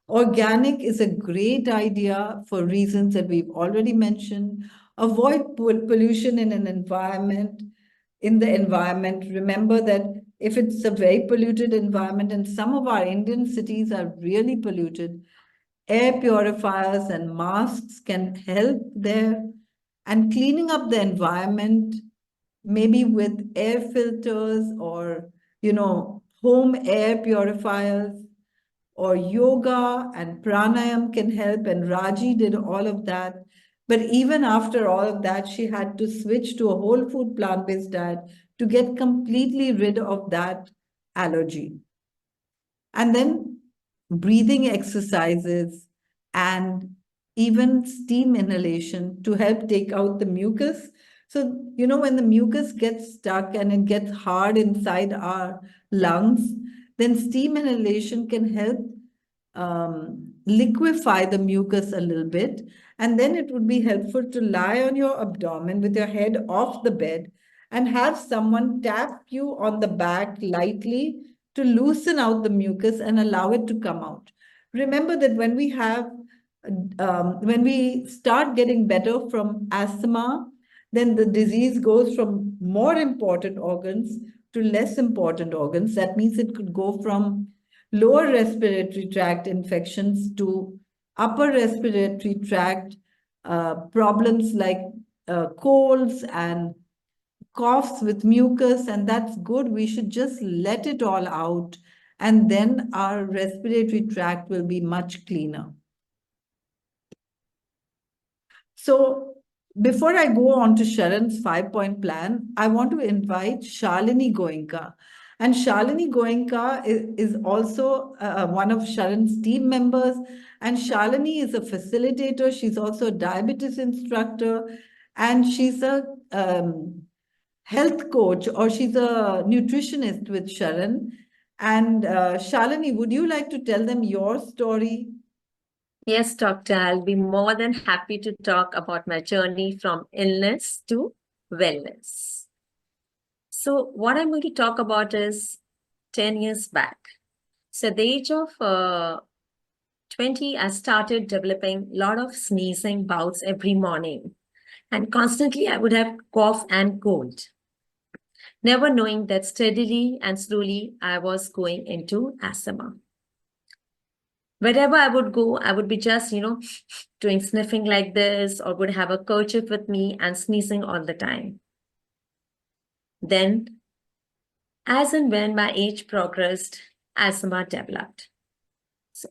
Organic is a great idea for reasons that we've already mentioned. Avoid pollution in an environment, Remember that if it's a very polluted environment, and some of our Indian cities are really polluted, air purifiers and masks can help there. And cleaning up the environment, maybe with air filters or, home air purifiers, or yoga and pranayam can help. And Raji did all of that. But even after all of that, she had to switch to a whole food plant-based diet to get completely rid of that allergy. And then breathing exercises and even steam inhalation to help take out the mucus. So, when the mucus gets stuck and it gets hard inside our lungs, then steam inhalation can help liquefy the mucus a little bit. And then it would be helpful to lie on your abdomen with your head off the bed and have someone tap you on the back lightly to loosen out the mucus and allow it to come out. Remember that when we start getting better from asthma, then the disease goes from more important organs to less important organs. That means it could go from lower respiratory tract infections to upper respiratory tract problems like colds and coughs with mucus, and that's good. We should just let it all out, and then our respiratory tract will be much cleaner. So before I go on to Sharan's 5-point plan, I want to invite Shalini Goenka. And Shalini Goenka is also one of Sharan's team members. And Shalini is a facilitator. She's also a diabetes instructor. And she's a health coach, or she's a nutritionist with Sharan. And Shalini, would you like to tell them your story? Yes, Doctor, I'll be more than happy to talk about my journey from illness to wellness. So what I'm going to talk about is 10 years back. So at the age of 20, I started developing a lot of sneezing bouts every morning. And constantly I would have cough and cold, never knowing that steadily and slowly I was going into asthma. Wherever I would go, I would be just, doing sniffing like this, or would have a kerchief with me and sneezing all the time. Then, as and when my age progressed, asthma developed.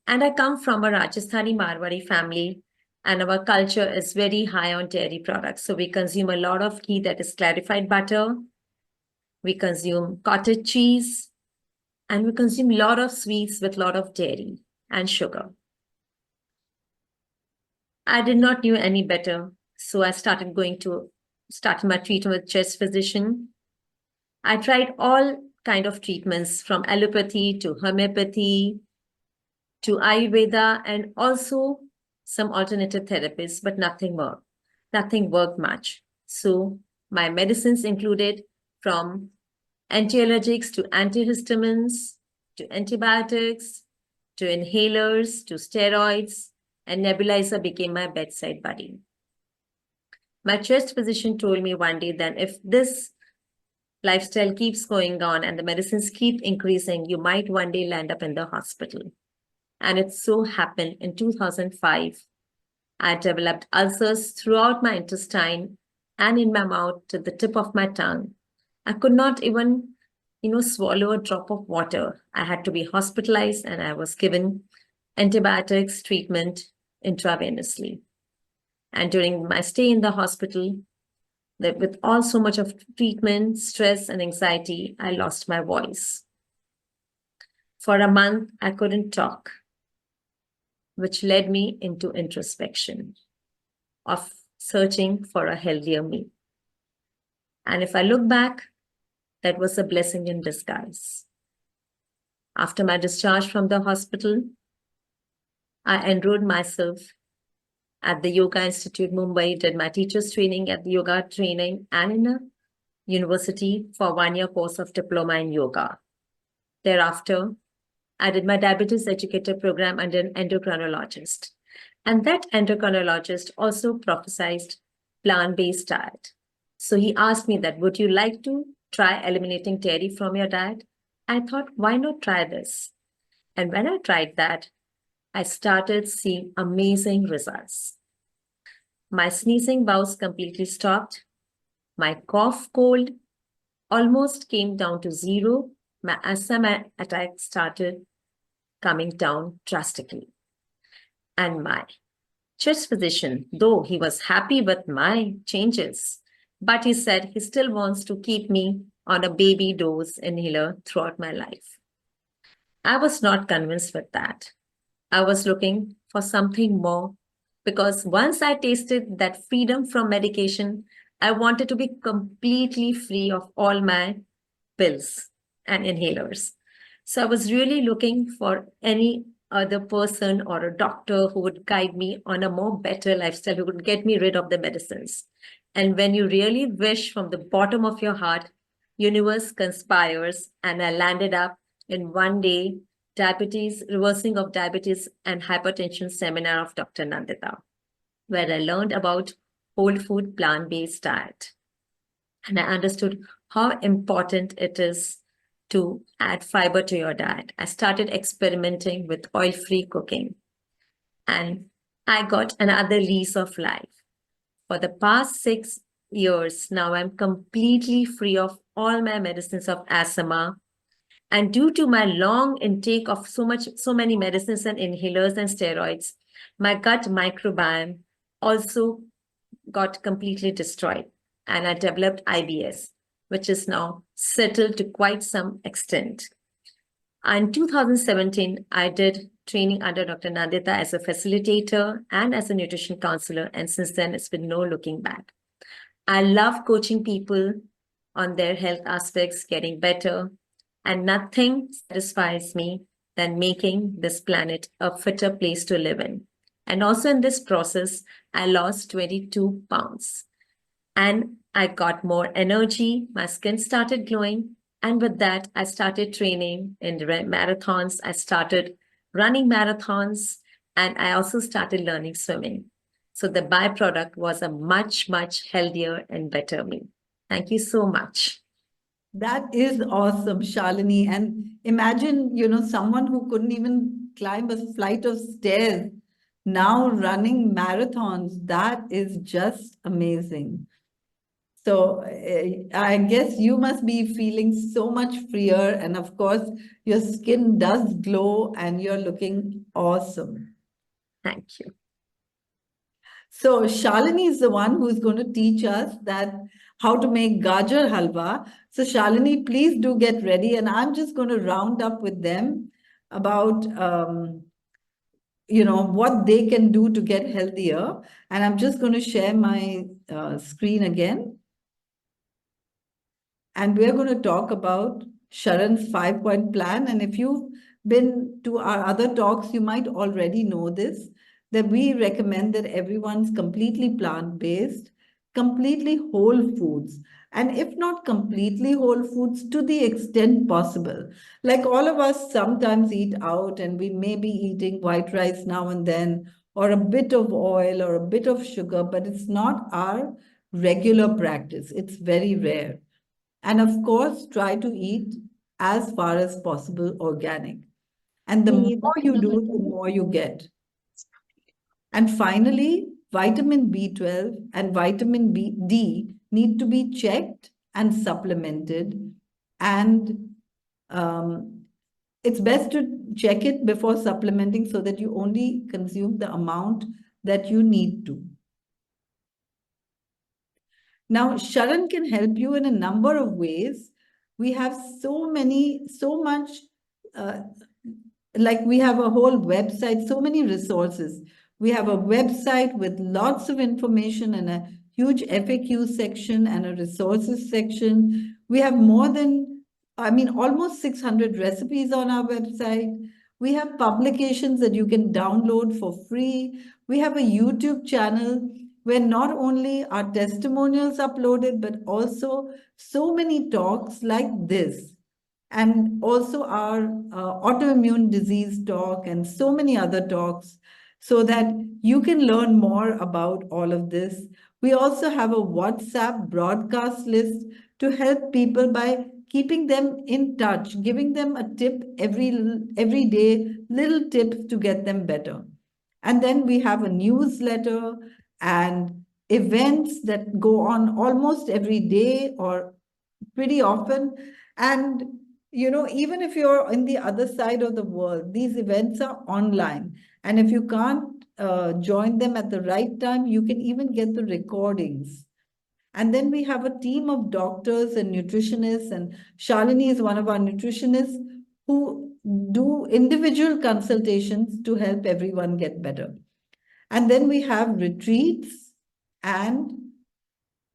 And I come from a Rajasthani Marwari family, and our culture is very high on dairy products. So we consume a lot of ghee, that is clarified butter. We consume cottage cheese, and we consume a lot of sweets with a lot of dairy and sugar. I did not know any better, so I started my treatment with chest physician. I tried all kind of treatments, from allopathy to homeopathy to Ayurveda, and also some alternative therapies, but nothing worked. Nothing worked much. So my medicines included from anti-allergics to antihistamines to antibiotics to inhalers to steroids, and nebulizer became my bedside buddy. My chest physician told me one day that if this lifestyle keeps going on and the medicines keep increasing, you might one day land up in the hospital. And it so happened in 2005, I developed ulcers throughout my intestine and in my mouth to the tip of my tongue. I could not even, swallow a drop of water. I had to be hospitalized, and I was given antibiotics treatment intravenously. And during my stay in the hospital, with all so much of treatment, stress, and anxiety, I lost my voice. For a month, I couldn't talk, which led me into introspection of searching for a healthier me. And if I look back, that was a blessing in disguise. After my discharge from the hospital, I enrolled myself at the Yoga Institute, Mumbai, did my teacher's training at the yoga training and in a university for 1-year course of diploma in yoga. Thereafter, I did my diabetes educator program under an endocrinologist. And that endocrinologist also prophesied plant-based diet. So he asked me that, would you like to try eliminating dairy from your diet? I thought, why not try this? And when I tried that, I started seeing amazing results. My sneezing bouts completely stopped. My cough, cold almost came down to zero. My asthma attacks started coming down drastically. And my chest physician, though he was happy with my changes, but he said he still wants to keep me on a baby dose inhaler throughout my life. I was not convinced with that. I was looking for something more, because once I tasted that freedom from medication, I wanted to be completely free of all my pills and inhalers. So I was really looking for any other person or a doctor who would guide me on a more better lifestyle, who would get me rid of the medicines. And when you really wish from the bottom of your heart, universe conspires, and I landed up in one day reversing of diabetes and hypertension seminar of Dr. Nandita, where I learned about whole food plant-based diet. And I understood how important it is to add fiber to your diet. I started experimenting with oil-free cooking, and I got another lease of life. For the past 6 years, now I'm completely free of all my medicines of asthma. And due to my long intake of so many medicines and inhalers and steroids, my gut microbiome also got completely destroyed. And I developed IBS, which is now settled to quite some extent. In 2017, I did training under Dr. Nandita as a facilitator and as a nutrition counselor. And since then, it's been no looking back. I love coaching people on their health aspects, getting better. And nothing satisfies me than making this planet a fitter place to live in. And also in this process, I lost 22 pounds. And I got more energy, my skin started glowing. And with that, I started training in marathons. I started running marathons, and I also started learning swimming. So the byproduct was a much, much healthier and better me. Thank you so much. That is awesome, Shalini. And imagine, someone who couldn't even climb a flight of stairs now running marathons. That is just amazing. So I guess you must be feeling so much freer. And of course, your skin does glow and you're looking awesome. Thank you. So Shalini is the one who's going to teach us that how to make gajar halwa. So Shalini, please do get ready. And I'm just going to round up with them about, what they can do to get healthier. And I'm just going to share my screen again. And we're going to talk about SHARAN's 5-point plan. And if you've been to our other talks, you might already know this, that we recommend that everyone's completely plant-based, completely whole foods, and if not completely whole foods, to the extent possible. Like all of us sometimes eat out and we may be eating white rice now and then, or a bit of oil or a bit of sugar, but it's not our regular practice. It's very rare. And of course, try to eat as far as possible organic. And the more you do, the more you get. And finally, vitamin B12 and vitamin D need to be checked and supplemented. And it's best to check it before supplementing so that you only consume the amount that you need to. Now, SHARAN can help you in a number of ways. We have so much, like we have a whole website, so many resources. We have a website with lots of information and a huge FAQ section and a resources section. We have almost 600 recipes on our website. We have publications that you can download for free. We have a YouTube channel where not only are testimonials uploaded, but also so many talks like this, and also our autoimmune disease talk and so many other talks, so that you can learn more about all of this. We also have a WhatsApp broadcast list to help people by keeping them in touch, giving them a tip every day, little tips to get them better. And then we have a newsletter and events that go on almost every day or pretty often. And, even if you're in the other side of the world, these events are online. And if you can't join them at the right time, you can even get the recordings. And then we have a team of doctors and nutritionists, and Shalini is one of our nutritionists who do individual consultations to help everyone get better. And then we have retreats, and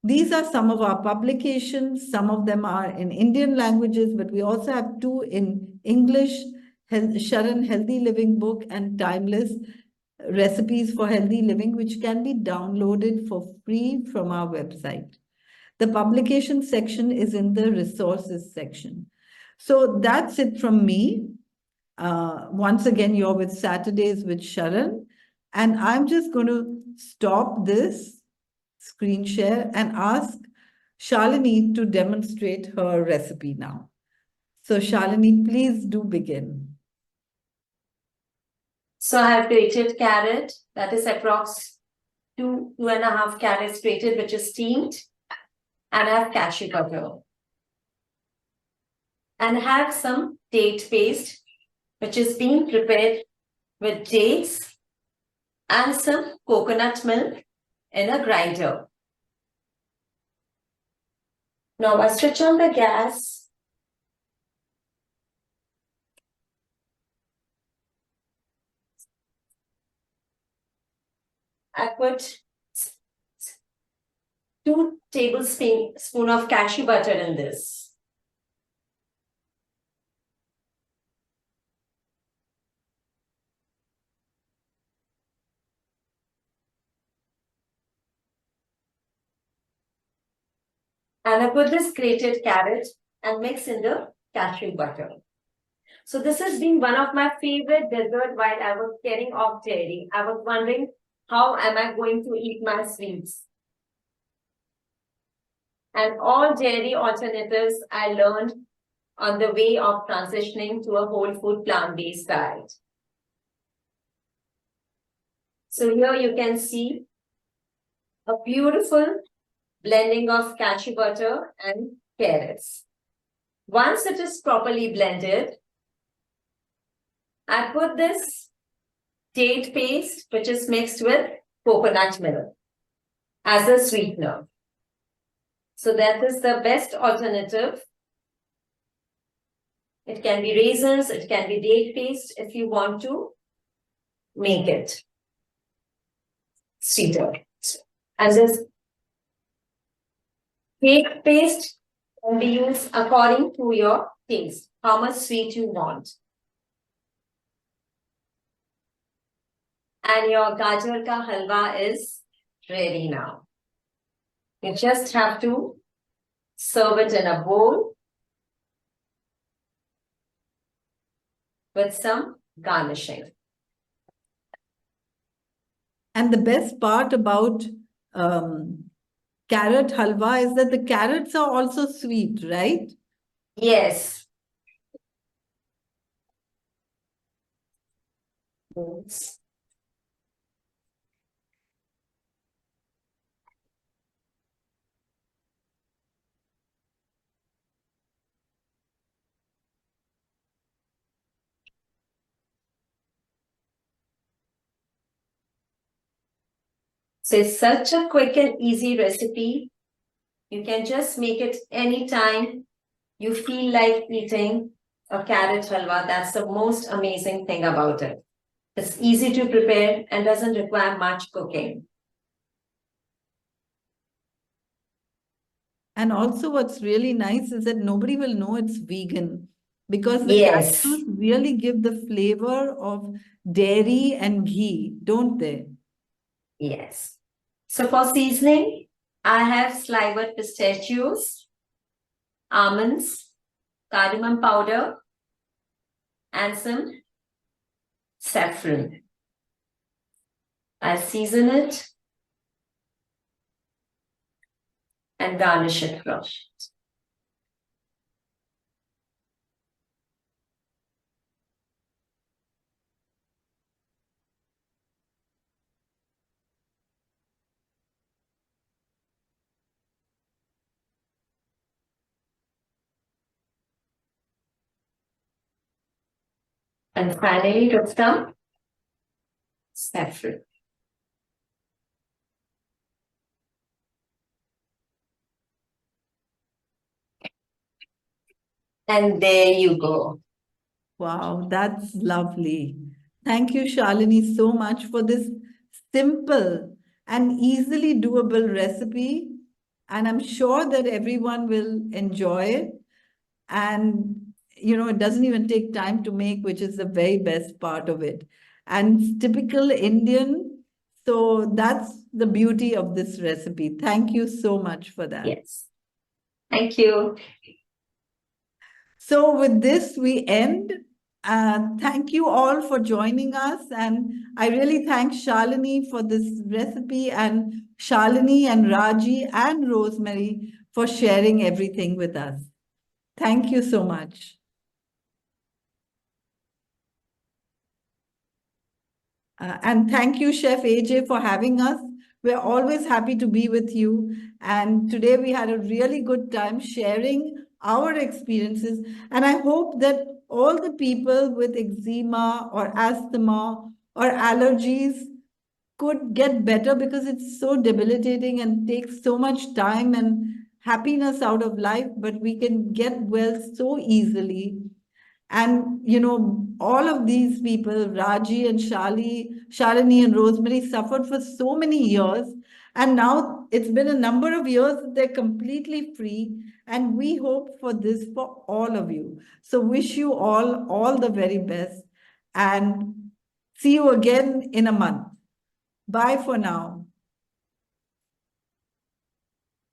these are some of our publications. Some of them are in Indian languages, but we also have 2 in English, SHARAN Healthy Living Book and Timeless Recipes for Healthy Living, which can be downloaded for free from our website. The publication section is in the resources section. So that's it from me. Once again, you're with Saturdays with SHARAN. And I'm just going to stop this screen share and ask Shalini to demonstrate her recipe now. So Shalini, please do begin. So I have grated carrot, that is approx 2.5 carrots grated, which is steamed. And I have cashew butter. And I have some date paste, which is being prepared with dates and some coconut milk in a grinder. Now I switch on the gas. I put 2 tablespoons of cashew butter in this. And I put this grated carrot and mix in the cashew butter. So this has been one of my favorite desserts while I was getting off dairy. I was wondering, how am I going to eat my sweets? And all dairy alternatives I learned on the way of transitioning to a whole food plant-based diet. So here you can see a beautiful blending of cashew butter and carrots. Once it is properly blended, I put this date paste, which is mixed with coconut milk, as a sweetener. So that is the best alternative. It can be raisins, it can be date paste if you want to make it sweeter. And this cake paste can be used according to your taste, how much sweet you want. And your gajar ka halwa is ready now. You just have to serve it in a bowl with some garnishing. And the best part about carrot halwa is that the carrots are also sweet, right? Yes. So it's such a quick and easy recipe. You can just make it anytime you feel like eating a carrot halwa. That's the most amazing thing about it. It's easy to prepare and doesn't require much cooking. And also what's really nice is that nobody will know it's vegan because the Yes. cashews really give the flavor of dairy and ghee, don't they? Yes. So for seasoning, I have slivered pistachios, almonds, cardamom powder, and some saffron. I season it and garnish it from it. And finally, with some saffron. And there you go. Wow, that's lovely. Thank you, Shalini, so much for this simple and easily doable recipe. And I'm sure that everyone will enjoy it. And, it doesn't even take time to make, which is the very best part of it. And it's typical Indian. So that's the beauty of this recipe. Thank you so much for that. Yes. Thank you. So with this, we end. Thank you all for joining us. And I really thank Shalini for this recipe, and Shalini and Raji and Rosemary for sharing everything with us. Thank you so much. And thank you, Chef AJ, for having us. We're always happy to be with you. And today we had a really good time sharing our experiences. And I hope that all the people with eczema or asthma or allergies could get better, because it's so debilitating and takes so much time and happiness out of life, but we can get well so easily. And, all of these people, Raji and Shalini and Rosemary, suffered for so many years. And now it's been a number of years that they're completely free. And we hope for this for all of you. So wish you all the very best. And see you again in a month. Bye for now.